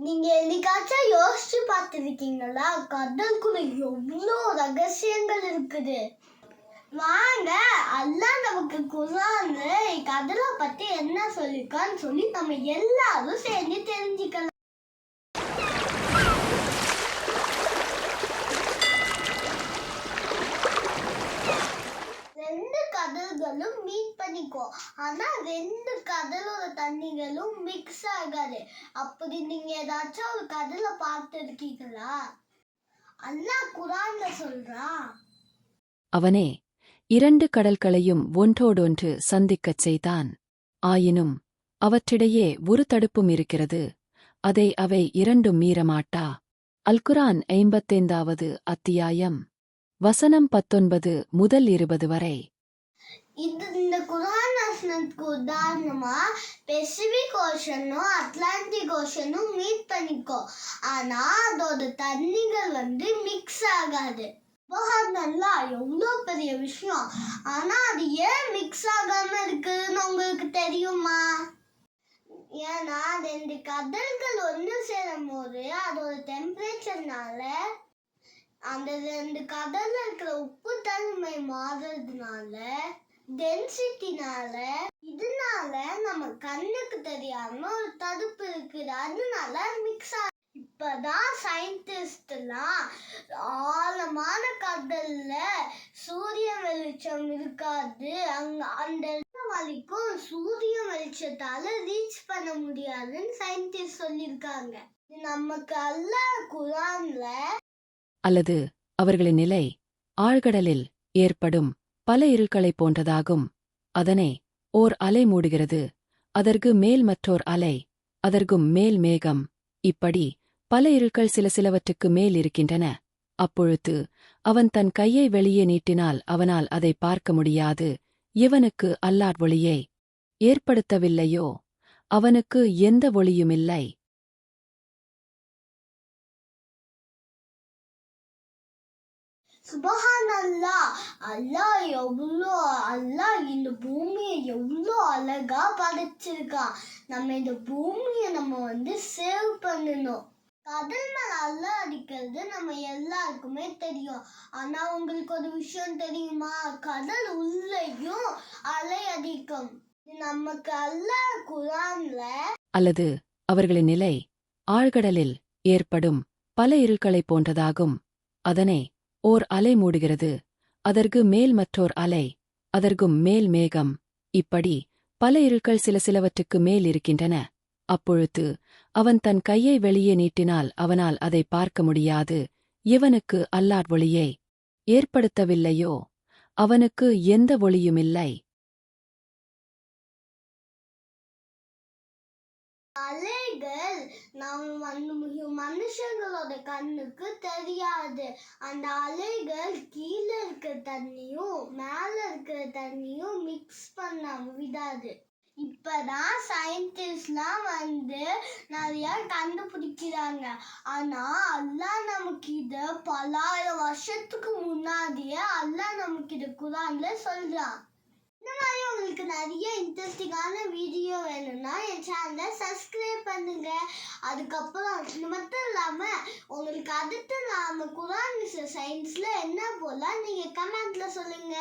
நீங்க என்னைக்காச்சும் யோசிச்சு பார்த்துருக்கீங்களா? கடலுக்குள்ள எவ்வளோ ரகசியங்கள் இருக்குது. வாங்க, அல்லாஹ் நமக்கு குர்ஆன்ல கடலை பத்தி என்ன சொல்லிருக்கான்னு சொல்லி நம்ம எல்லாரும் சேர்ந்து தெரிஞ்சுக்கலாம். ரெண்டு கடல்களும் மீட் பண்ணிக்கும். ஆனா ரெண்டு கடலோட தண்ணிகளும் மிக்ஸ் ஆகாது. அப்படி நீங்க ஏதாச்சும் ஒரு கடலை பார்த்திருக்கீங்களா? அல்லாஹ் குர்ஆன்ல சொல்றான், அவனே இரண்டு கடல்களையும் ஒன்றோடொன்று சந்திக்கச் செய்தான். ஆயினும் அவற்றிடையே ஒரு தடுப்பும் இருக்கிறது, அதை அவை இரண்டும் மீறமாட்டா. அல்குரான் 55வது அத்தியாயம் வசனம் 19 முதல் 20 வரை. இந்த குர்ஆன் வசனத்துக்கு உதாரணமா பெசிபிக் ஓஷனும் அட்லாண்டிக் ஓஷனும் மீட் பண்ணிக்கும். ஆனா அதோட தண்ணிகள் மிக்ஸ் ஆகாது. நல்லா எவ்வளோ பெரிய விஷயம். ஆனா அது ஏன் மிக்ஸ் ஆகாம இருக்குன்னு உங்களுக்கு தெரியுமா? ஏன்னா ரெண்டு கடல்கள் ஒன்று சேரும் போது அதோட டெம்பரேச்சர்னால அந்த ரெண்டு கடல்ல இருக்கிற உப்பு தன்மை மாறுறதுனால, டென்சிட்டினால, இதனால நம்ம கண்ணுக்கு தெரியாம ஒரு தடுப்பு இருக்குது. அதனால மிக்ஸ் ஆகும். இப்பதான் சயின்டிஸ்ட் எல்லாம் ஆழமான கடல்ல சூரிய வெளிச்சம் இருக்காது, அந்த வரைக்கும் சூரிய வெளிச்சத்தால ரீச் பண்ண முடியாதுன்னு சயின்டிஸ்ட் சொல்லியிருக்காங்க. நமக்கு அல்லாஹ் குர்ஆன்ல அல்லது அவர்களின் நிலை ஆழ்கடலில் ஏற்படும் பல இருள்களைப் போன்றதாகும். அதனை ஓர் அலை மூடுகிறது, அதற்கு மேல் மற்றோர் அலை, அதற்கும் மேல் மேகம், இப்படி பல இருள்கள் சிலவற்றுக்கு மேல் இருக்கின்றன. அப்பொழுது அவன் தன் கையை வெளியே நீட்டினால் அவனால் அதை பார்க்க முடியாது. இவனுக்கு அல்லாஹ் ஒளியை ஏற்படுத்தவில்லையோ, அவனுக்கு எந்த ஒளியுமில்லை. சுபஹானல்லாஹ். அல்லாஹ் இந்த பூமியை எவ்வளோ அழகா படைச்சிருக்கான். நம்ம இந்த பூமியை சேவ் பண்ணணும். கடல் மேல அலை அடிக்கிறது நம்ம எல்லாருக்குமே தெரியும். ஆனா உங்களுக்கு ஒரு விஷயம் தெரியுமா? கடல் உள்ளேயும் அலை அடிக்கும். நமக்கு அல்லாஹ் குர்ஆன்ல அல்லது அவர்களின் நிலை ஆழ்கடலில் ஏற்படும் பல இருள்களைப் போன்றதாகும். அதனை ஓர் அலை மூடுகிறது, அதற்கு மேல் மற்றோர் அலை, அதற்கும் மேல் மேகம், இப்படி பல இருள்கள் சிலவற்றுக்கு மேல் இருக்கின்றன. அப்பொழுது அவன் தன் கையை வெளியே நீட்டினால் அவனால் அதை பார்க்க முடியாது. இவனுக்கு அல்லாஹ் ஒளியை ஏற்படுத்தவில்லையோ, அவனுக்கு எந்த ஒளியுமில்லை. அலைகள் மனுஷங்களோட கண்ணுக்கு தெரியாது. அந்த அலைகள் கீழே இருக்கிற தண்ணியும் மேல இருக்கிற தண்ணியும் மிக்ஸ் பண்ண விடாது. இப்பதான் சயின்டிஸ்ட்லாம் நிறைய கண்டுபிடிக்கிறாங்க. ஆனா அல்லாஹ் நமக்கு இத பலாயிரம் வருஷத்துக்கு முன்னாடியே அல்லாஹ் நமக்கு இது குர்ஆன்ல சொல்றான். இந்த மாதிரி உங்களுக்கு நிறைய இன்ட்ரெஸ்டிங்கான வீடியோ வேணும்னா என் சேனலை சப்ஸ்கிரைப் பண்ணுங்க. அதுக்கப்புறம் இது மட்டும் இல்லாம உங்களுக்கு அடுத்து நாம குர்ஆன் சயின்ஸ்ல என்ன போல நீங்க கமெண்ட்ல சொல்லுங்க.